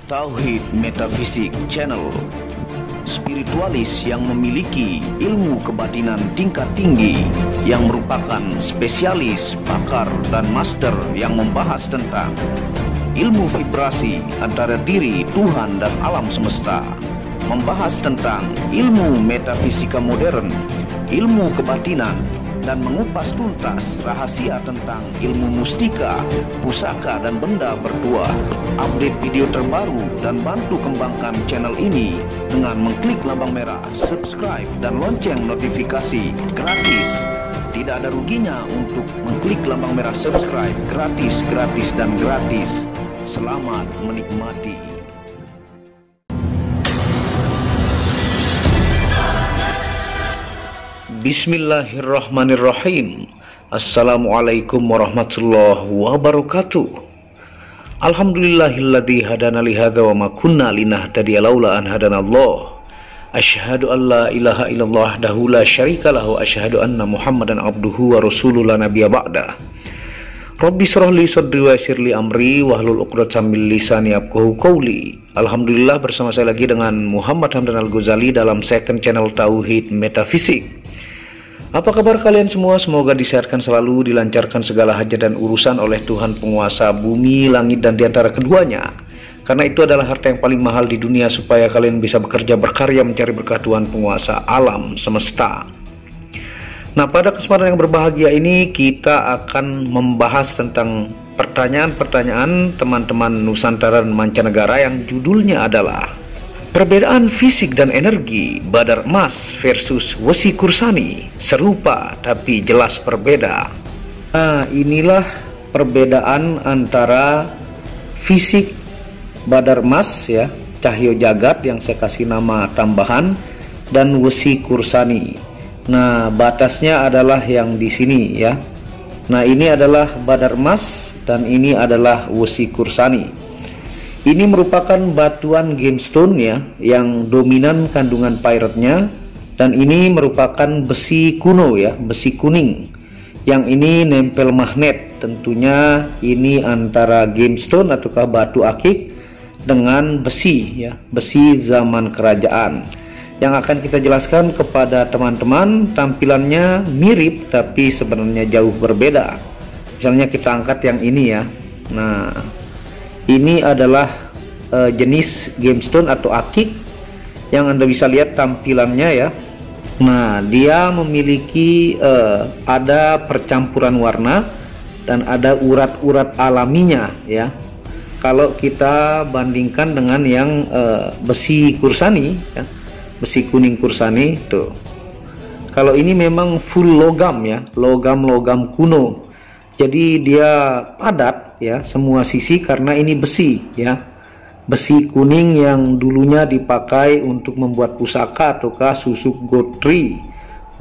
Tauhid Metafisik Channel, spiritualis yang memiliki ilmu kebatinan tingkat tinggi, yang merupakan spesialis, pakar, dan master yang membahas tentang ilmu vibrasi antara diri, Tuhan, dan alam semesta, membahas tentang ilmu metafisika modern, ilmu kebatinan, dan mengupas tuntas rahasia tentang ilmu mustika, pusaka, dan benda berdua. Update video terbaru dan bantu kembangkan channel ini dengan mengklik lambang merah subscribe dan lonceng notifikasi gratis. Tidak ada ruginya untuk mengklik lambang merah subscribe, gratis, dan gratis. Selamat menikmati. Bismillahirrahmanirrahim. Assalamualaikum warahmatullahi wabarakatuh. Alhamdulillahilladzi hadana li hadza wa ma kunna linahtadiya laula an hadanallah. Asyhadu an la ilaha illallah wahdahu la syarika lahu, asyhadu anna Muhammadan abduhu wa rasuluhu la nabiyya ba'da. Rabbi shrah li sadri wa yassir li amri wahlul 'uqdatam min lisani yafqahu qawli. Alhamdulillah, bersama saya lagi dengan Muhammad Hamdan Al-Ghazali dalam second channel Tauhid Metafisik. Apa kabar kalian semua? Semoga disehatkan selalu, dilancarkan segala hajat dan urusan oleh Tuhan penguasa bumi, langit, dan diantara keduanya. Karena itu adalah harta yang paling mahal di dunia, supaya kalian bisa bekerja berkarya mencari berkah Tuhan penguasa alam semesta. Nah, pada kesempatan yang berbahagia ini kita akan membahas tentang pertanyaan-pertanyaan teman-teman Nusantara dan mancanegara yang judulnya adalah perbedaan fisik dan energi badar emas versus Wesi Kursani, serupa tapi jelas berbeda. Nah, inilah perbedaan antara fisik badar emas ya, Cahyo Jagat yang saya kasih nama tambahan, dan Wesi Kursani. Nah, batasnya adalah yang di sini ya. Nah, ini adalah badar emas dan ini adalah Wesi Kursani. Ini merupakan batuan gemstone ya, yang dominan kandungan pyritnya, dan ini merupakan besi kuno ya, besi kuning. Yang ini nempel magnet. Tentunya ini antara gemstone ataukah batu akik dengan besi ya, besi zaman kerajaan. Yang akan kita jelaskan kepada teman-teman, tampilannya mirip tapi sebenarnya jauh berbeda. Misalnya kita angkat yang ini ya. Nah, ini adalah jenis gemstone atau akik yang Anda bisa lihat tampilannya ya. Nah, dia memiliki ada percampuran warna dan ada urat-urat alaminya ya. Kalau kita bandingkan dengan yang besi kursani ya, besi kuning kursani tuh. Kalau ini memang full logam ya, logam kuno. Jadi dia padat ya semua sisi karena ini besi ya. Besi kuning yang dulunya dipakai untuk membuat pusaka ataukah susuk gotri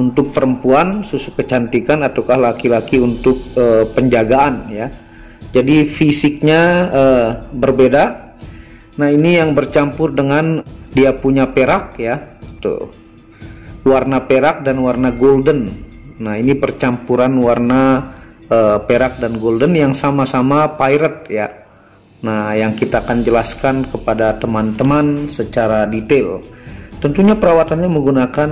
untuk perempuan, susuk kecantikan, ataukah laki-laki untuk penjagaan ya. Jadi fisiknya berbeda. Nah, ini yang bercampur dengan dia punya perak ya. Tuh. Warna perak dan warna golden. Nah, ini percampuran warna perak dan golden yang sama-sama pirate ya. Nah, yang kita akan jelaskan kepada teman-teman secara detail. Tentunya perawatannya menggunakan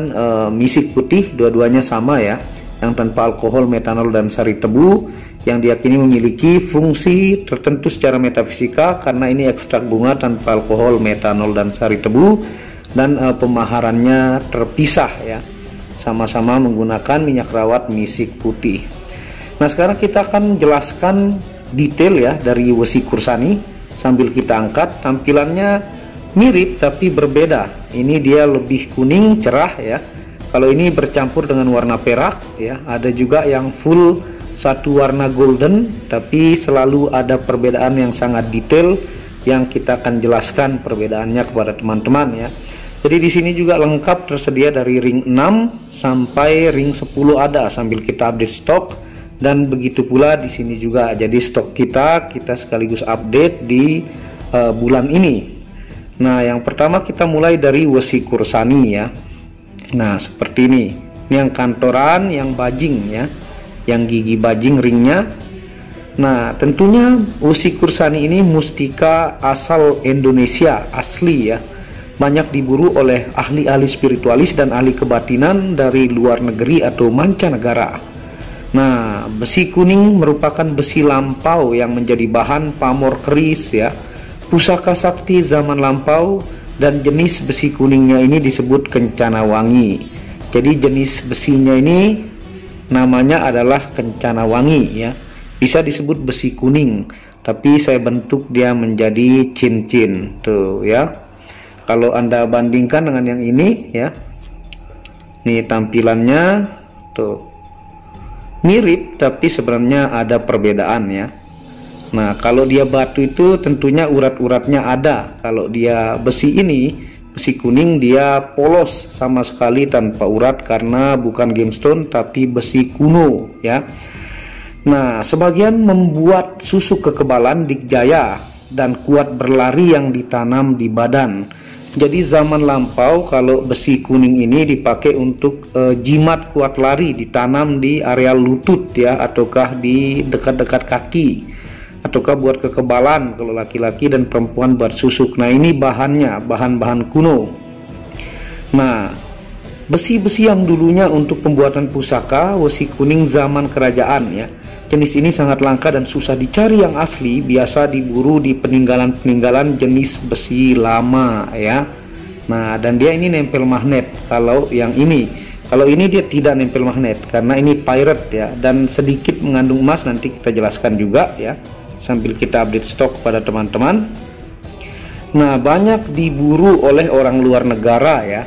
misik putih, dua-duanya sama ya, yang tanpa alkohol, metanol, dan sari tebu, yang diyakini memiliki fungsi tertentu secara metafisika karena ini ekstrak bunga tanpa alkohol, metanol, dan sari tebu, dan pemaharannya terpisah ya, sama-sama menggunakan minyak rawat misik putih. Nah, sekarang kita akan jelaskan detail ya dari Wesi Kursani sambil kita angkat. Tampilannya mirip tapi berbeda. Ini dia lebih kuning cerah ya. Kalau ini bercampur dengan warna perak ya. Ada juga yang full satu warna golden, tapi selalu ada perbedaan yang sangat detail yang kita akan jelaskan perbedaannya kepada teman-teman ya. Jadi di sini juga lengkap tersedia dari ring 6 sampai ring 10 ada sambil kita update stok. Dan begitu pula di sini juga. Jadi stok kita sekaligus update di bulan ini. Nah, yang pertama kita mulai dari Wesi Kursani ya. Nah, seperti ini. Ini yang kantoran, yang bajing ya, yang gigi bajing ringnya. Nah, tentunya Wesi Kursani ini mustika asal Indonesia asli ya. Banyak diburu oleh ahli-ahli spiritualis dan ahli kebatinan dari luar negeri atau mancanegara. Nah, besi kuning merupakan besi lampau yang menjadi bahan pamor keris ya, pusaka sakti zaman lampau, dan jenis besi kuningnya ini disebut kencana wangi. Jadi jenis besinya ini namanya adalah kencana wangi ya. Bisa disebut besi kuning, tapi saya bentuk dia menjadi cincin tuh ya. Kalau Anda bandingkan dengan yang ini ya, nih tampilannya tuh mirip, tapi sebenarnya ada perbedaan ya. Nah, kalau dia batu itu tentunya urat-uratnya ada. Kalau dia besi ini, besi kuning, dia polos sama sekali tanpa urat karena bukan gemstone tapi besi kuno ya. Nah, sebagian membuat susuk kekebalan dikjaya dan kuat berlari yang ditanam di badan. Jadi zaman lampau kalau besi kuning ini dipakai untuk jimat kuat lari, ditanam di area lutut ya, ataukah di dekat-dekat kaki, ataukah buat kekebalan kalau laki-laki, dan perempuan buat susuk. Nah, ini bahannya bahan-bahan kuno. Nah, besi-besi yang dulunya untuk pembuatan pusaka wesi kuning zaman kerajaan ya. Jenis ini sangat langka dan susah dicari yang asli, biasa diburu di peninggalan-peninggalan jenis besi lama ya. Nah, dan dia ini nempel magnet. Kalau ini dia tidak nempel magnet karena ini pirate ya, dan sedikit mengandung emas, nanti kita jelaskan juga ya sambil kita update stok pada teman-teman. Nah, banyak diburu oleh orang luar negara ya,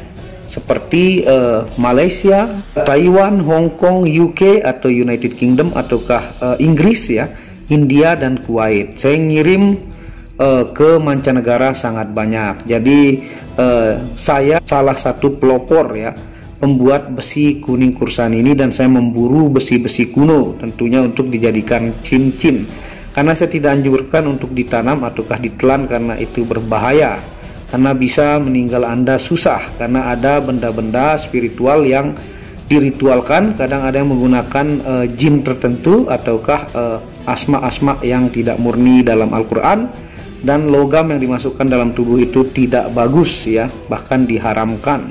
seperti Malaysia, Taiwan, Hong Kong, UK atau United Kingdom, ataukah Inggris ya, India dan Kuwait. Saya ngirim ke mancanegara sangat banyak. Jadi saya salah satu pelopor ya, pembuat besi kuning Kursani ini, dan saya memburu besi-besi kuno tentunya untuk dijadikan cincin. Karena saya tidak anjurkan untuk ditanam ataukah ditelan karena itu berbahaya, karena bisa meninggal Anda susah, karena ada benda-benda spiritual yang diritualkan. Kadang ada yang menggunakan jin tertentu ataukah asma-asma yang tidak murni dalam Al-Quran, dan logam yang dimasukkan dalam tubuh itu tidak bagus ya, bahkan diharamkan.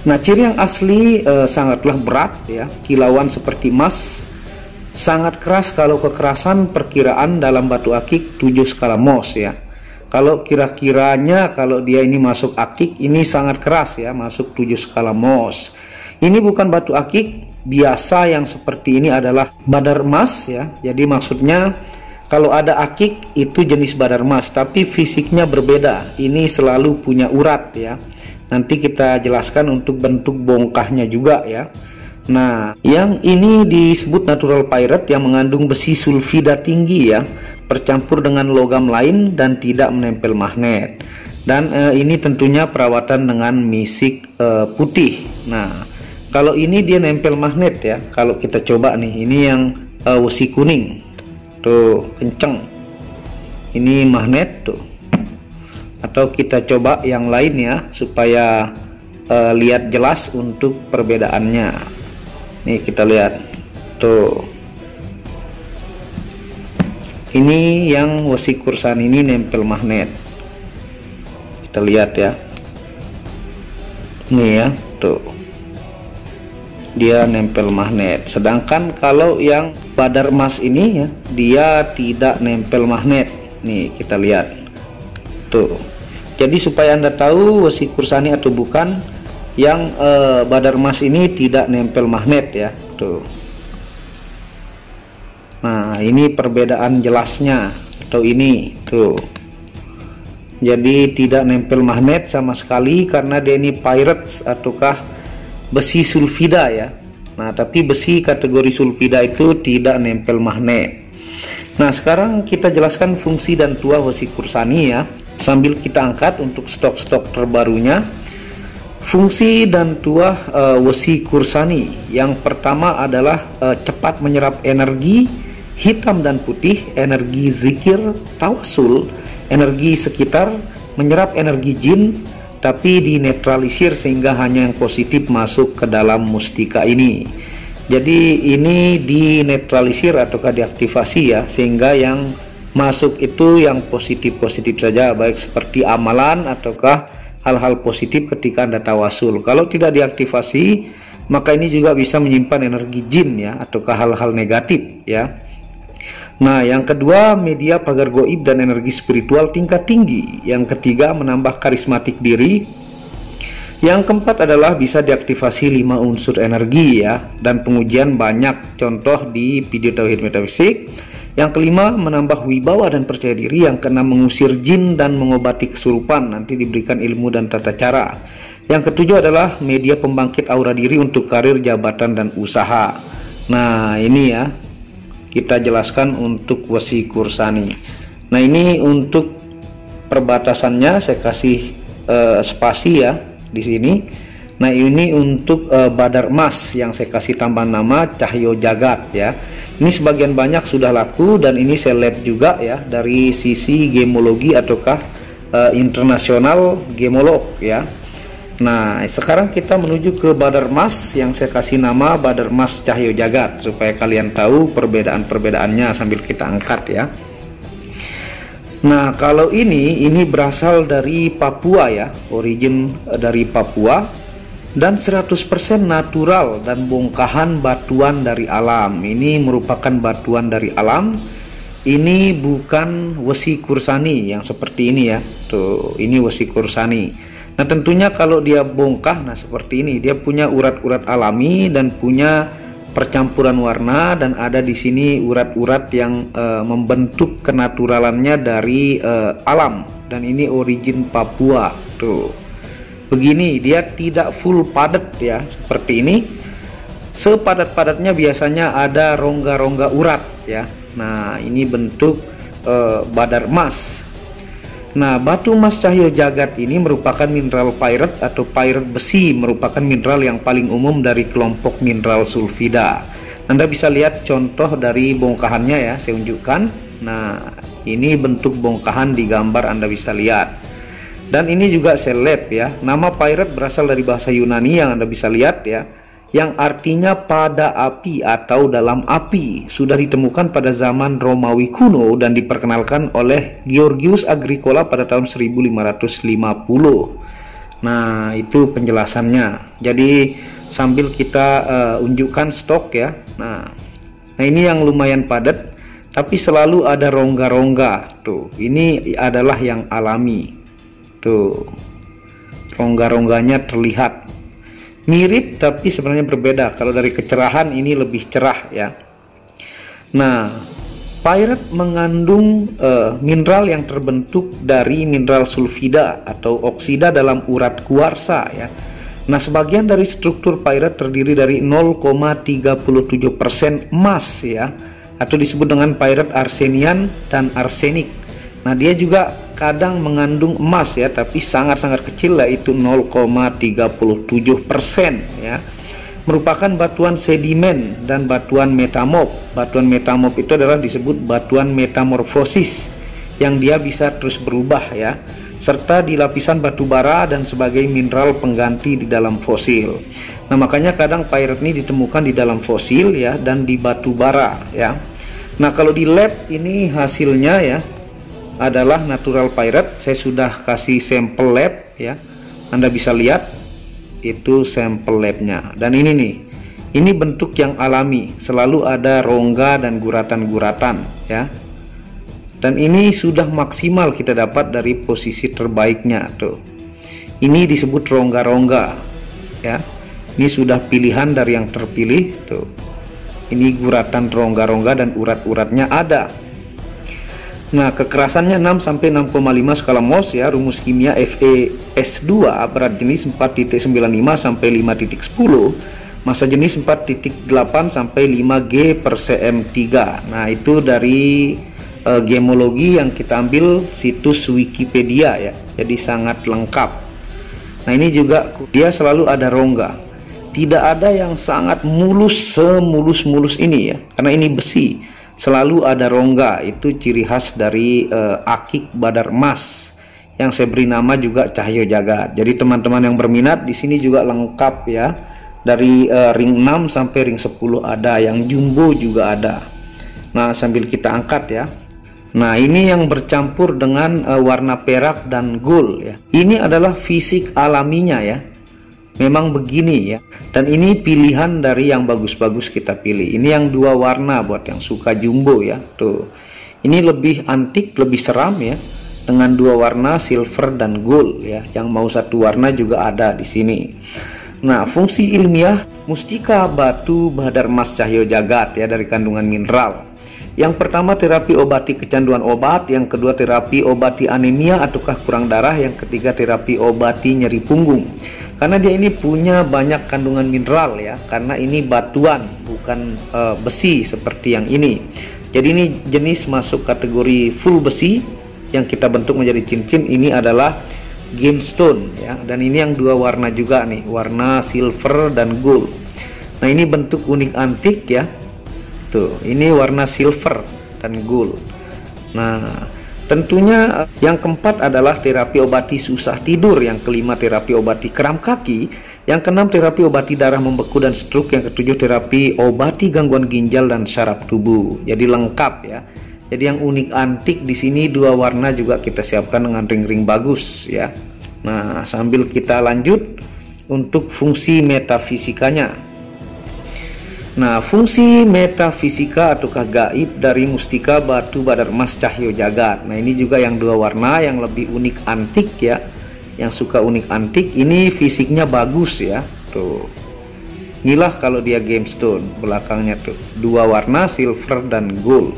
Nah, ciri yang asli sangatlah berat ya, kilauan seperti emas, sangat keras. Kalau kekerasan perkiraan dalam batu akik 7 skala Mohs ya. Kalau kira-kiranya kalau dia ini masuk akik, ini sangat keras ya, masuk 7 skala Mohs. Ini bukan batu akik biasa, yang seperti ini adalah badar emas ya. Jadi maksudnya kalau ada akik itu jenis badar emas, tapi fisiknya berbeda. Ini selalu punya urat ya. Nanti kita jelaskan untuk bentuk bongkahnya juga ya. Nah, yang ini disebut natural pirate yang mengandung besi sulfida tinggi ya, bercampur dengan logam lain dan tidak menempel magnet. Dan ini tentunya perawatan dengan misik putih. Nah, kalau ini dia nempel magnet ya. Kalau kita coba nih, ini yang wesi kuning tuh, kenceng, ini magnet tuh. Atau kita coba yang lain ya, supaya lihat jelas untuk perbedaannya. Nih kita lihat tuh, ini yang wesi Kursani ini nempel magnet. Kita lihat ya, nih ya tuh, dia nempel magnet. Sedangkan kalau yang badar emas ini ya, dia tidak nempel magnet. Nih kita lihat tuh. Jadi supaya Anda tahu wesi Kursani atau bukan, yang badar emas ini tidak nempel magnet ya tuh. Nah, ini perbedaan jelasnya, atau ini tuh. Jadi tidak nempel magnet sama sekali karena dia ini pirates ataukah besi sulfida ya. Nah, tapi besi kategori sulfida itu tidak nempel magnet. Nah, sekarang kita jelaskan fungsi dan tuah wesi Kursani ya, sambil kita angkat untuk stok-stok terbarunya. Fungsi dan tuah wesi Kursani, yang pertama adalah cepat menyerap energi hitam dan putih, energi zikir, tawasul, energi sekitar, menyerap energi jin, tapi dinetralisir sehingga hanya yang positif masuk ke dalam mustika ini. Jadi ini dinetralisir ataukah diaktifasi ya, sehingga yang masuk itu yang positif-positif saja, baik seperti amalan ataukah hal-hal positif ketika Anda tawasul. Kalau tidak diaktifasi, maka ini juga bisa menyimpan energi jin ya, ataukah hal-hal negatif ya. Nah, yang kedua, media pagar goib dan energi spiritual tingkat tinggi. Yang ketiga, menambah karismatik diri. Yang keempat adalah bisa diaktifasi 5 unsur energi ya, dan pengujian banyak contoh di video Tauhid Metafisik. Yang kelima, menambah wibawa dan percaya diri. Yang keenam, mengusir jin dan mengobati kesurupan, nanti diberikan ilmu dan tata cara. Yang ketujuh adalah media pembangkit aura diri untuk karir, jabatan, dan usaha. Nah, ini ya kita jelaskan untuk wasi kursani. Nah, ini untuk perbatasannya saya kasih spasi ya di sini. Nah, ini untuk badar emas yang saya kasih tambahan nama Cahyo Jagat ya. Ini sebagian banyak sudah laku, dan ini saya lab juga ya dari sisi gemologi ataukah internasional gemolog ya. Nah, sekarang kita menuju ke badar emas yang saya kasih nama badar emas Cahyo Jagat, supaya kalian tahu perbedaan-perbedaannya sambil kita angkat ya. Nah, kalau ini berasal dari Papua ya, origin dari Papua, dan 100% natural dan bongkahan batuan dari alam. Ini merupakan batuan dari alam. Ini bukan wesi kursani yang seperti ini ya. Tuh, ini wesi kursani. Nah, tentunya kalau dia bongkah, nah seperti ini, dia punya urat-urat alami dan punya percampuran warna, dan ada di sini urat-urat yang membentuk kenaturalannya dari alam, dan ini origin Papua. Tuh, begini, dia tidak full padat ya, seperti ini. Sepadat-padatnya biasanya ada rongga-rongga urat ya. Nah, ini bentuk badar emas. Nah, batu emas Cahyo Jagat ini merupakan mineral pyrit atau pyrit besi, merupakan mineral yang paling umum dari kelompok mineral sulfida. Anda bisa lihat contoh dari bongkahannya ya, saya unjukkan. Nah, ini bentuk bongkahan di gambar, Anda bisa lihat. Dan ini juga seleb ya. Nama pyrit berasal dari bahasa Yunani yang Anda bisa lihat ya, yang artinya pada api atau dalam api. Sudah ditemukan pada zaman Romawi kuno dan diperkenalkan oleh Georgius Agricola pada tahun 1550. Nah, itu penjelasannya. Jadi sambil kita unjukkan stok ya. Nah, ini yang lumayan padat, tapi selalu ada rongga-rongga. Tuh, ini adalah yang alami. Tuh, rongga-rongganya terlihat mirip tapi sebenarnya berbeda. Kalau dari kecerahan ini lebih cerah ya. Nah, pyrit mengandung mineral yang terbentuk dari mineral sulfida atau oksida dalam urat kuarsa ya. Nah, sebagian dari struktur pyrit terdiri dari 0,37% emas ya, atau disebut dengan pyrit arsenian dan arsenik. Nah, dia juga kadang mengandung emas ya, tapi sangat-sangat kecil, yaitu 0,37% ya. Merupakan batuan sedimen dan batuan metamorf. Batuan metamorf itu adalah disebut batuan metamorfosis, yang dia bisa terus berubah ya, serta di lapisan batu bara dan sebagai mineral pengganti di dalam fosil. Nah, makanya kadang pyrit ini ditemukan di dalam fosil ya, dan di batu bara ya. Nah, kalau di lab ini hasilnya ya adalah natural pyrit. Saya sudah kasih sampel lab ya, Anda bisa lihat itu sampel labnya. Dan ini nih, ini bentuk yang alami, selalu ada rongga dan guratan-guratan ya. Dan ini sudah maksimal kita dapat dari posisi terbaiknya tuh. Ini disebut rongga-rongga ya. Ini sudah pilihan dari yang terpilih tuh. Ini guratan rongga-rongga dan urat-uratnya ada. Nah, kekerasannya 6 sampai 6,5 skala Mohs ya. Rumus kimia FeS2, berat jenis 4.95 sampai 5.10, massa jenis 4.8 sampai 5 G per cm3. Nah, itu dari gemologi yang kita ambil situs Wikipedia ya. Jadi sangat lengkap. Nah, ini juga dia selalu ada rongga. Tidak ada yang sangat mulus semulus-mulus ini ya, karena ini besi. Selalu ada rongga, itu ciri khas dari akik badar emas yang saya beri nama juga Cahyo Jagat. Jadi teman-teman yang berminat, di sini juga lengkap ya, Dari ring 6 sampai ring 10 ada, yang jumbo juga ada. Nah, sambil kita angkat ya. Nah, ini yang bercampur dengan warna perak dan gold ya. Ini adalah fisik alaminya ya. Memang begini ya. Dan ini pilihan dari yang bagus-bagus kita pilih. Ini yang 2 warna buat yang suka jumbo ya. Tuh. Ini lebih antik, lebih seram ya. Dengan 2 warna silver dan gold ya. Yang mau 1 warna juga ada di sini. Nah, fungsi ilmiah mustika batu badar emas cahyo jagat ya, dari kandungan mineral. Yang pertama terapi obati kecanduan obat, yang kedua terapi obati anemia ataukah kurang darah, yang ketiga terapi obati nyeri punggung. Karena dia ini punya banyak kandungan mineral ya, karena ini batuan bukan besi seperti yang ini. Jadi ini jenis masuk kategori full besi yang kita bentuk menjadi cincin. Ini adalah gemstone ya, dan ini yang 2 warna juga nih, warna silver dan gold. Nah, ini bentuk unik antik ya. Tuh, ini warna silver dan gold. Nah, tentunya yang keempat adalah terapi obati susah tidur, yang kelima terapi obati kram kaki, yang keenam terapi obati darah membeku dan stroke, yang ketujuh terapi obati gangguan ginjal dan saraf tubuh. Jadi lengkap ya. Jadi yang unik antik di sini 2 warna juga kita siapkan dengan ring-ring bagus ya. Nah, sambil kita lanjut untuk fungsi metafisikanya. Nah, fungsi metafisika ataukah gaib dari mustika batu badar emas cahyo jagat. Nah, ini juga yang 2 warna yang lebih unik antik ya. Yang suka unik antik ini fisiknya bagus ya. Tuh. Inilah kalau dia gemstone, belakangnya tuh 2 warna silver dan gold.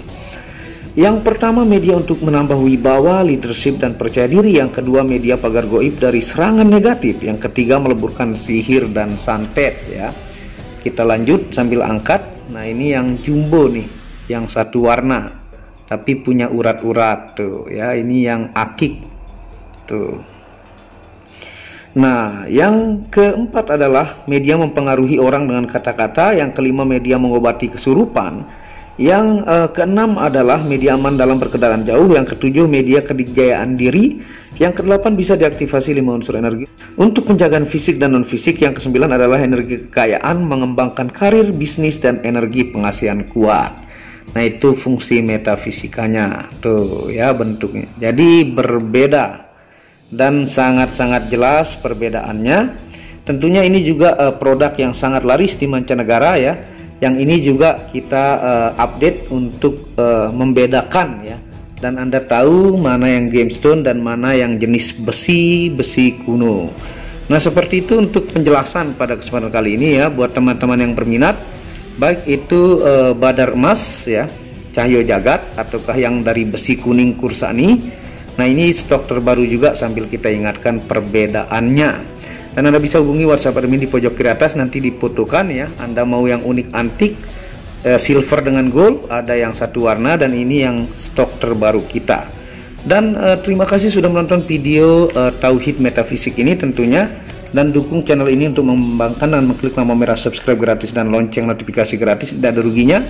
Yang pertama media untuk menambah wibawa, leadership dan percaya diri. Yang kedua media pagar goib dari serangan negatif. Yang ketiga meleburkan sihir dan santet ya. Kita lanjut sambil angkat. Nah, ini yang jumbo nih, yang 1 warna tapi punya urat-urat tuh ya. Ini yang akik tuh. Nah, yang keempat adalah media mempengaruhi orang dengan kata-kata. Yang kelima media mengobati kesurupan. Yang keenam adalah media aman dalam perkedaran jauh. Yang ketujuh media kedikjayaan diri. Yang kedelapan bisa diaktifasi 5 unsur energi untuk penjagaan fisik dan non fisik. Yang kesembilan adalah energi kekayaan, mengembangkan karir, bisnis dan energi penghasilan kuat. Nah, itu fungsi metafisikanya tuh ya bentuknya. Jadi berbeda dan sangat-sangat jelas perbedaannya. Tentunya ini juga produk yang sangat laris di mancanegara ya. Yang ini juga kita update untuk membedakan ya, dan Anda tahu mana yang gemstone dan mana yang jenis besi kuno. Nah, seperti itu untuk penjelasan pada kesempatan kali ini ya, buat teman-teman yang berminat, baik itu badar emas ya cahyo jagat ataukah yang dari besi kuning kursani. Nah, ini stok terbaru juga sambil kita ingatkan perbedaannya. Dan Anda bisa hubungi WhatsApp admin di pojok kiri atas, nanti difotokan ya. Anda mau yang unik antik, silver dengan gold, ada yang 1 warna, dan ini yang stok terbaru kita. Dan terima kasih sudah menonton video Tauhid Metafisik ini tentunya. Dan dukung channel ini untuk mengembangkan dan mengklik tombol merah subscribe gratis dan lonceng notifikasi gratis, tidak ada ruginya.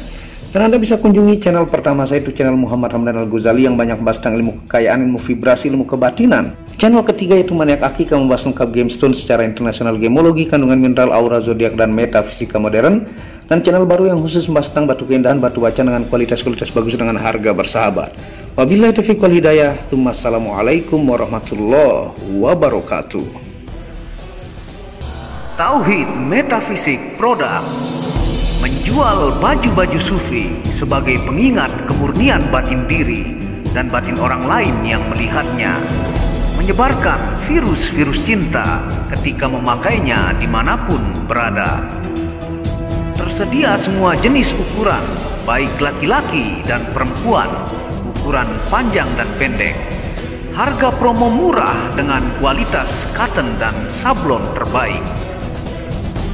Dan Anda bisa kunjungi channel pertama saya, itu channel Muhammad Hamdan Al-Ghazali yang banyak membahas tentang ilmu kekayaan, ilmu vibrasi, ilmu kebatinan. Channel ketiga yaitu Maniak Akika, membahas lengkap gemstone secara internasional, gemologi, kandungan mineral, aura, zodiak dan metafisika modern. Dan channel baru yang khusus membahas tentang batu keindahan, batu wacan dengan kualitas bagus dengan harga bersahabat. Wabillahi taufiq wal hidayah. Assalamualaikum warahmatullahi wabarakatuh. Tauhid Metafisik Produk menjual baju-baju sufi sebagai pengingat kemurnian batin diri dan batin orang lain yang melihatnya, menyebarkan virus-virus cinta ketika memakainya dimanapun berada. Tersedia semua jenis ukuran, baik laki-laki dan perempuan, ukuran panjang dan pendek. Harga promo murah dengan kualitas cotton dan sablon terbaik.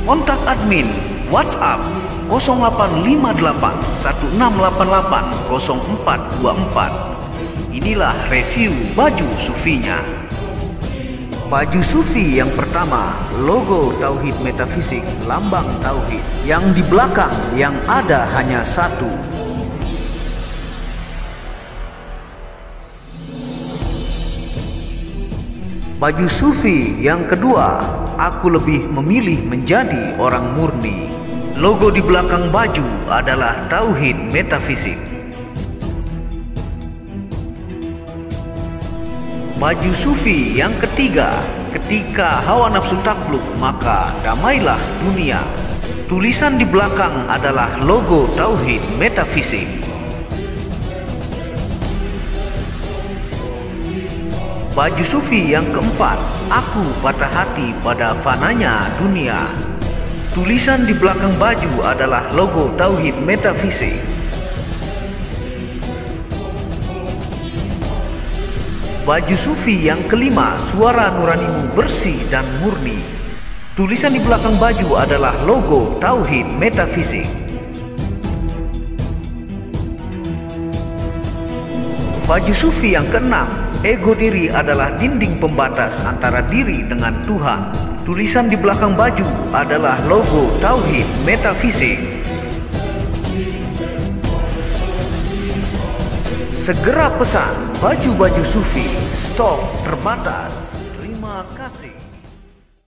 Kontak admin WhatsApp 0858 1688 0424. Inilah review baju sufinya. Baju sufi yang pertama, logo Tauhid Metafisik, lambang Tauhid. Yang di belakang yang ada hanya 1. Baju sufi yang kedua, aku lebih memilih menjadi orang murni. Logo di belakang baju adalah tauhid metafisik. Baju sufi yang ketiga, ketika hawa nafsu takluk maka damailah dunia. Tulisan di belakang adalah logo tauhid metafisik. Baju sufi yang keempat, aku patah hati pada fananya dunia. Tulisan di belakang baju adalah logo tauhid metafisik. Baju sufi yang kelima, suara nuranimu bersih dan murni. Tulisan di belakang baju adalah logo tauhid metafisik. Baju sufi yang keenam, ego diri adalah dinding pembatas antara diri dengan Tuhan. Tulisan di belakang baju adalah logo tauhid metafisik. Segera pesan baju-baju sufi, stok terbatas. Terima kasih.